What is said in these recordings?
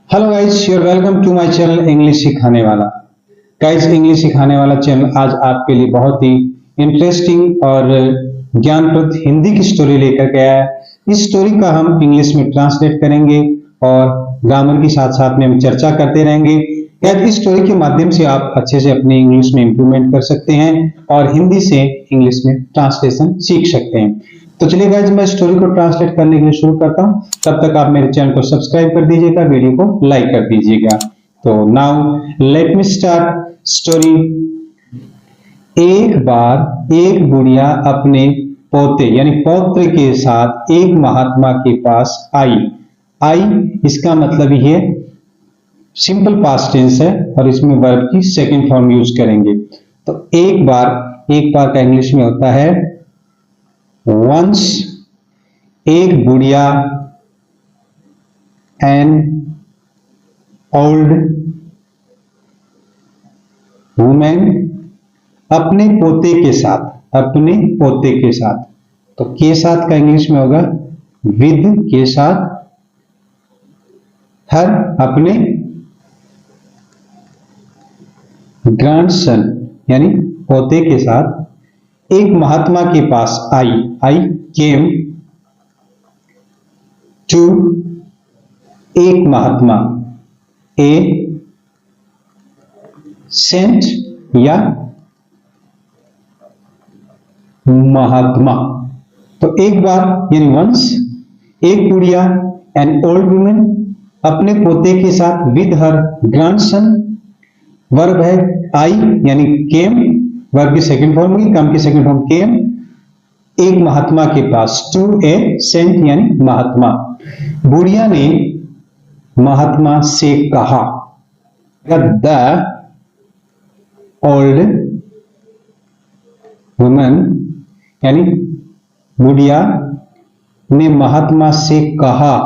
Hello guys, you're welcome to my channel English सिखाने वाला। Guys, English सिखाने वाला चैनल आज आपके लिए बहुत ही इंटरेस्टिंग और ज्ञानप्रद हिंदी की स्टोरी लेकर के आया है। इस स्टोरी का हम इंग्लिश में ट्रांसलेट करेंगे और ग्रामर के साथ साथ में हम चर्चा करते रहेंगे। गाइस, इस स्टोरी के माध्यम से आप अच्छे से अपनी इंग्लिश में इंप्रूवमेंट कर सकते हैं और हिंदी से इंग्लिश में ट्रांसलेशन सीख सकते हैं। तो चलिए गाइस, मैं स्टोरी को ट्रांसलेट करने के लिए शुरू करता हूं। तब तक आप मेरे चैनल को सब्सक्राइब कर दीजिएगा, वीडियो को लाइक कर दीजिएगा। तो now let me start story. एक बार एक बुढ़िया अपने पोते यानी पौत्र के साथ एक महात्मा के पास आई। आई इसका मतलब ये सिंपल पास्ट टेंस है और इसमें वर्ब की सेकंड फॉर्म यूज करेंगे। तो एक बार का इंग्लिश में होता है once। एक बुढ़िया, an old woman, अपने पोते के साथ। तो के साथ का इंग्लिश में होगा विद के साथ। हर अपने ग्रैंडसन यानी पोते के साथ एक महात्मा के पास आई केम टू एक महात्मा, ए सेंट या महात्मा। तो एक बार यानी वंस, एक बुढ़िया, एन ओल्ड वुमेन, अपने पोते के साथ, विद हर ग्रैंडसन, वर्ब है आई यानी केम, वर्ब की सेकंड फॉर्म होगी, काम की सेकंड फॉर्म केम, एक महात्मा के पास, टू ए सेंट यानी महात्मा। बुढ़िया ने महात्मा से कहा, द ओल्ड वुमन यानी बुढ़िया ने महात्मा से कहा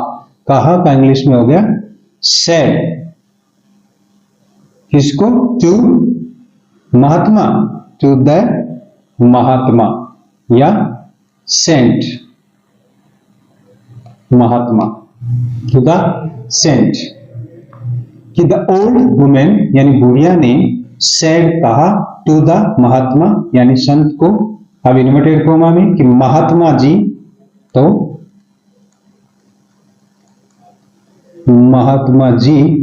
का इंग्लिश में हो गया सेड। किसको? To Mahatma, to the Mahatma या saint Mahatma, to the saint. कि द ओल्ड वुमेन यानी बुढ़िया ने सेड कहा टू द महात्मा यानी संत को, अब इन्वर्टेड कोमा में, कि महात्मा जी, तो महात्मा जी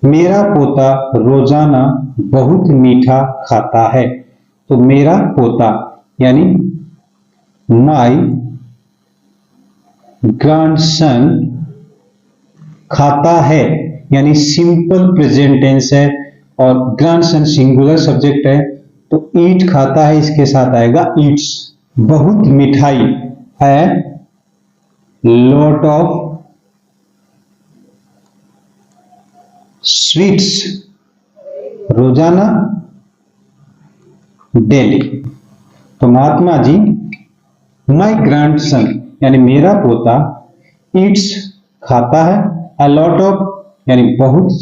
मेरा पोता रोजाना बहुत मीठा खाता है। तो मेरा पोता यानी माय ग्रैंडसन खाता है यानी सिंपल प्रेजेंट टेंस है और ग्रैंडसन सिंगुलर सब्जेक्ट है। तो ईट खाता है, इसके साथ आएगा ईट्स। बहुत मिठाई है, लॉट ऑफ स्वीट्स, रोजाना डेली। तो महात्मा जी माय ग्रैंडसन यानी मेरा पोता ईट्स खाता है, अ लॉट ऑफ यानी बहुत,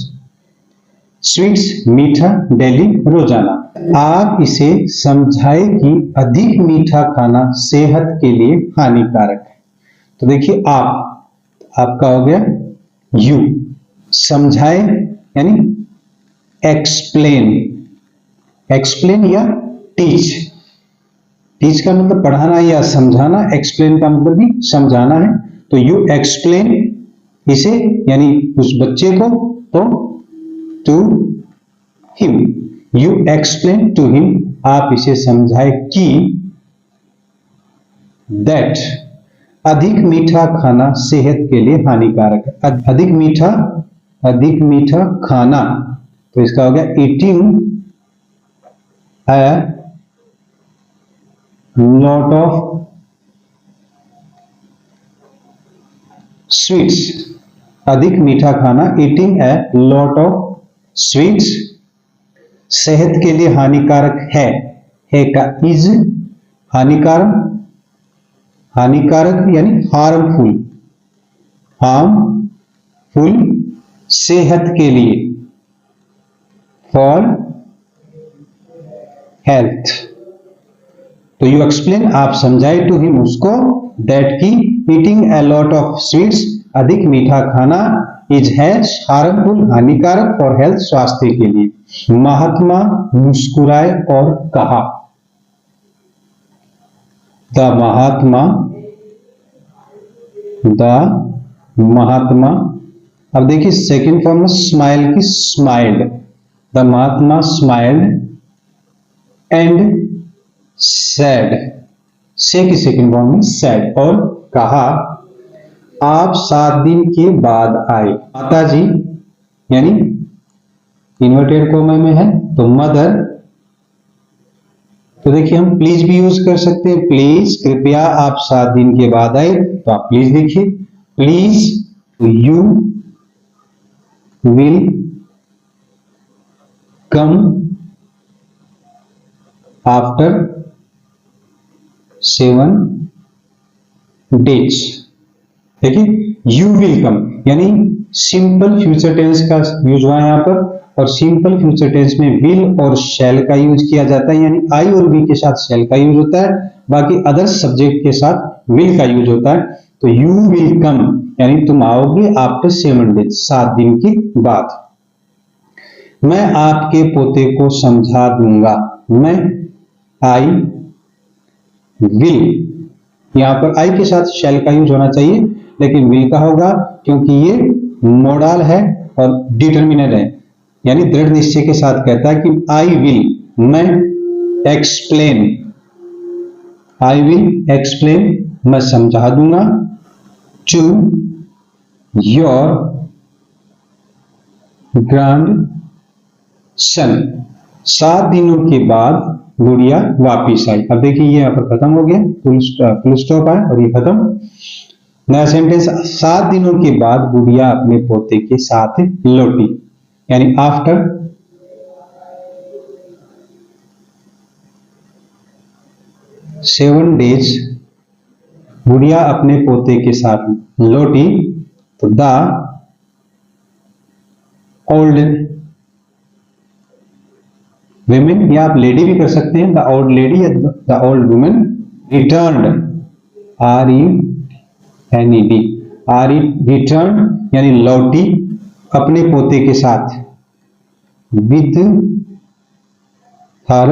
स्वीट्स मीठा, डेली रोजाना। आप इसे समझाए कि अधिक मीठा खाना सेहत के लिए हानिकारक है। तो देखिए आपका हो गया यू, समझाए यानी एक्सप्लेन या टीच का मतलब पढ़ाना या समझाना, एक्सप्लेन का मतलब भी समझाना है। तो यू एक्सप्लेन इसे यानी उस बच्चे को, तो to him, you explain to him, आप इसे समझाए कि दैट अधिक मीठा खाना सेहत के लिए हानिकारक है। अधिक मीठा खाना, तो इसका हो गया eating a lot of sweets। अधिक मीठा खाना, eating a lot of sweets, सेहत के लिए हानिकारक है का इज, हानिकारक यानी हार्मफुल सेहत के लिए, फॉर हेल्थ। तो यू एक्सप्लेन आप समझाए टू हिम उसको, दैट की eating A lot of sweets अधिक मीठा खाना इज है हार्मफुल, हानिकारक फॉर हेल्थ, स्वास्थ्य के लिए। महात्मा मुस्कुराए और कहा। द महात्मा, अब देखिए सेकंड फॉर्म में स्माइल की smiled, the Mahatma smiled and sad, से की सेकंड फॉर्म में सैड, और कहा आप 7 दिन के बाद आए। माता जी यानी इन्वर्टेड कोमा में है तो मदर, तो देखिए हम प्लीज भी यूज कर सकते हैं, प्लीज कृपया आप 7 दिन के बाद आए, तो आप प्लीज देखिए, please you will come after 7 days. देखिए यू विल कम यानी सिंपल फ्यूचर टेंस का यूज हुआ है यहाँ पर, और सिंपल फ्यूचर टेंस में विल और शैल का यूज किया जाता है, यानी आई और वी के साथ शैल का यूज होता है, बाकी अदर सब्जेक्ट के साथ विल का यूज होता है। तो यू विल कम यानी तुम आओगे आफ्टर 7 डेज, 7 दिन के बाद। मैं आपके पोते को समझा दूंगा, मैं आई विल, यहां पर आई के साथ शैल का यूज होना चाहिए, लेकिन विल का होगा क्योंकि ये मोडाल है और डिटर्मिनर है, यानी दृढ़ निश्चय के साथ कहता है कि आई विल, मैं एक्सप्लेन, आई विल एक्सप्लेन, मैं समझा दूंगा, टू योर ग्रैंड सन। 7 दिनों के बाद गुड़िया वापिस आई। अब देखिए ये यहाँ पर खत्म हो गया, फुल स्टॉप है और ये खत्म। नया सेंटेंस, 7 दिनों के बाद गुड़िया अपने पोते के साथ लौटी, यानी आफ्टर 7 डेज गुड़िया अपने पोते के साथ लौटी, तो द ओल्ड विमेन, या आप लेडी भी कर सकते हैं, द ओल्ड लेडी या the old women returned, RENED, return यानी लौटी अपने पोते के साथ, with her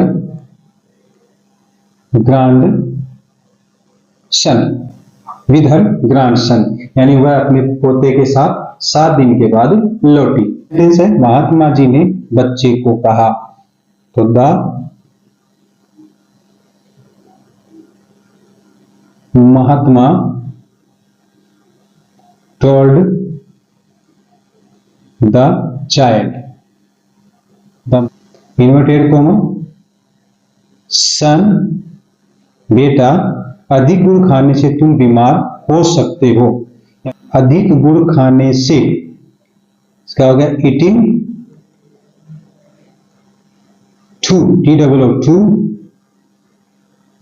grandson, with her grandson, यानी वह अपने पोते के साथ 7 दिन के बाद लौटी। है महात्मा जी ने बच्चे को कहा, तो the Mahatma told the child, the inverted comma son, बेटा अधिक गुड़ खाने से तुम बीमार हो सकते हो, अधिक गुड़ खाने से, इसका हो गया eating too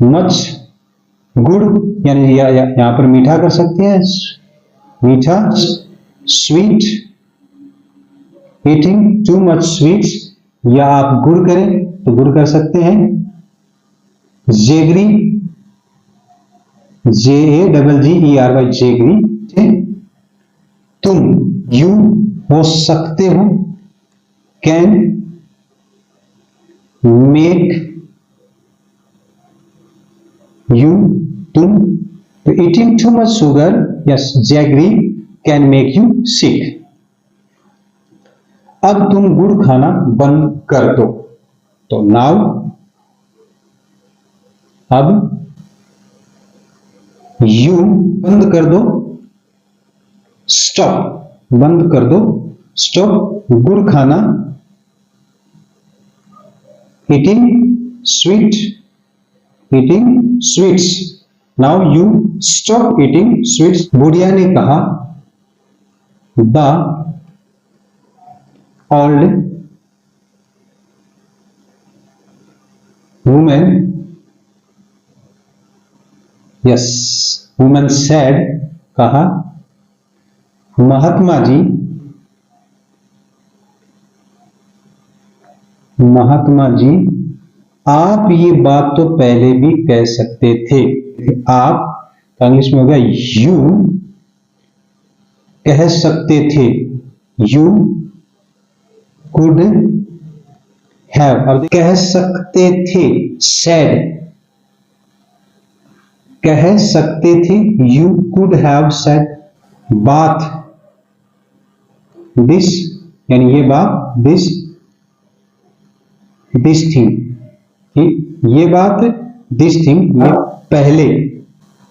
much गुड़, यानी यहां पर मीठा कर सकते हैं, मीठा, sweet, eating too much sweets, या आप गुड़ करें तो गुड़ कर सकते हैं, जेगरी, JAGGERY, जेगरी, तुम, यू हो सकते हो, कैन मेक यू, तुम, तो eating too much sugar, yes, jaggery can make you sick. अब तुम गुड़ खाना बंद कर दो, तो नाउ, अब यू बंद कर दो, स्टॉप बंद कर दो, स्टॉप गुड़ खाना, eating sweets, now you stop eating sweets. बुढ़िया ने कहा, the old women, yes, women said, कहा, महात्मा जी आप ये बात तो पहले भी कह सकते थे। आप इंग्लिश में हो गया यू कह सकते थे, यू कुड हैव। अब कह सकते थे, सेड, कह सकते थे, you could have said bath, this यानी ये बात, दिस थिंग, ये बात, दिस थिंग, ये पहले,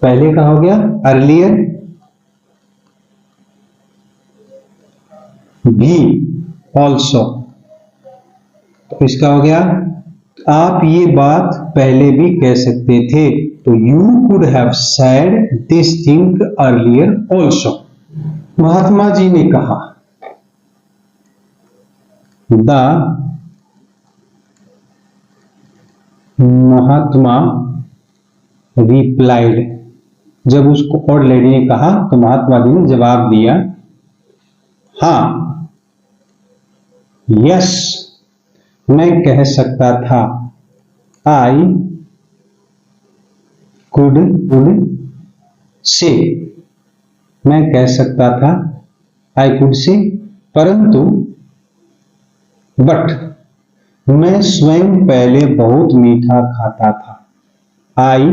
पहले का हो गया अर्लियर, भी ऑल्सो, तो इसका हो गया आप ये बात पहले भी कह सकते थे, तो you could have said this thing earlier also. Mahatma ji ने कहा, द महात्मा रिप्लाइड, जब उसको ओल्ड लेडी ने कहा तो महात्मा जी ने जवाब दिया, हाँ, यस, मैं कह सकता था, आई कुड से, मैं कह सकता था, आई कुड से, परंतु बट मैं स्वयं पहले बहुत मीठा खाता था, आई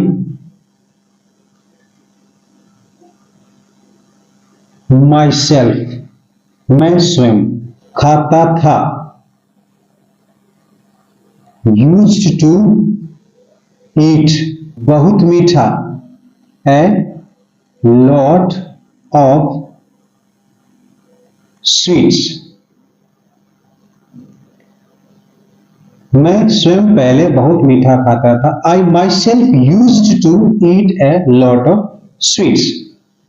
माई सेल्फ, मैं स्वयं खाता था, यूज्ड टू ईट, बहुत मीठा, ए लॉट ऑफ स्वीट्स, मैं स्वयं पहले बहुत मीठा खाता था, I myself used to eat a lot of sweets,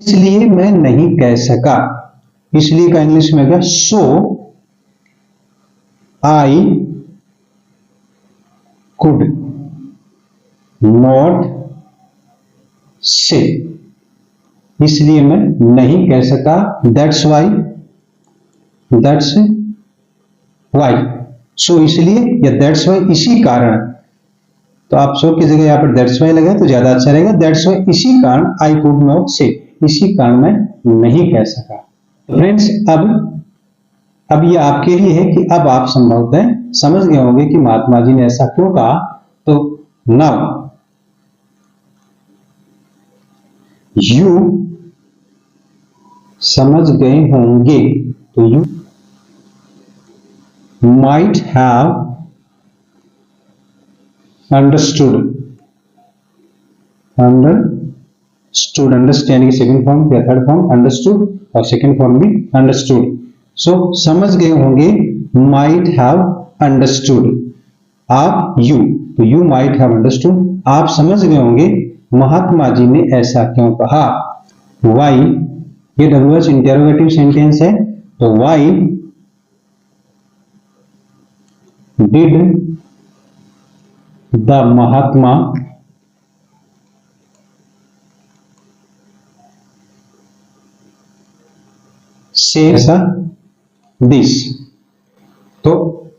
इसलिए मैं नहीं कह सका, इसलिए का इंग्लिश में क्या, सो आई कुड नॉट से, इसलिए मैं नहीं कह सका, दैट्स वाई, सो इसलिए, या दैट्स वाई इसी कारण, तो आप सो की जगह यहां पर दैट्स वाई लगा तो ज्यादा अच्छा रहेगा, दैट्स वाई इसी कारण, आई कुड नॉट से, इसी कारण मैं नहीं कह सका। फ्रेंड्स, अब ये आपके लिए है कि अब आप संभवतः समझ गए होंगे कि महात्मा जी ने ऐसा क्यों कहा, तो नाउ यू समझ गए होंगे, तो you might have understood, understand की सेकंड फॉर्म या थर्ड फॉर्म understood और सेकंड फॉर्म भी understood, सो समझ गए होंगे, might have understood, आप यू, तो यू might have understood, आप समझ गए होंगे महात्मा जी ने ऐसा क्यों कहा, why, ये WH इंटेरोगेटिव सेंटेंस है, तो why did the Mahatma say this, तो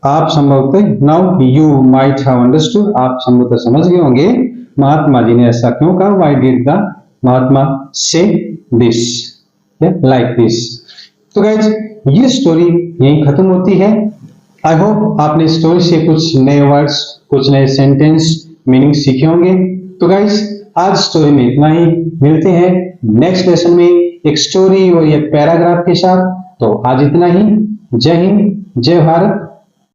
आप संभवतः now you might have understood, आप संभवतः समझ गए होंगे महात्मा जी ने ऐसा क्यों कहा, व्हाई डिड द महात्मा से दिस, लाइक दिस। तो गाइज ये स्टोरी यहीं खत्म होती है। आई होप आपने स्टोरी से कुछ नए वर्ड्स, कुछ नए सेंटेंस मीनिंग सीखे होंगे। तो गाइज आज स्टोरी में इतना ही, मिलते हैं नेक्स्ट लेसन में एक स्टोरी और एक पैराग्राफ के साथ। तो आज इतना ही, जय हिंद, जय भारत,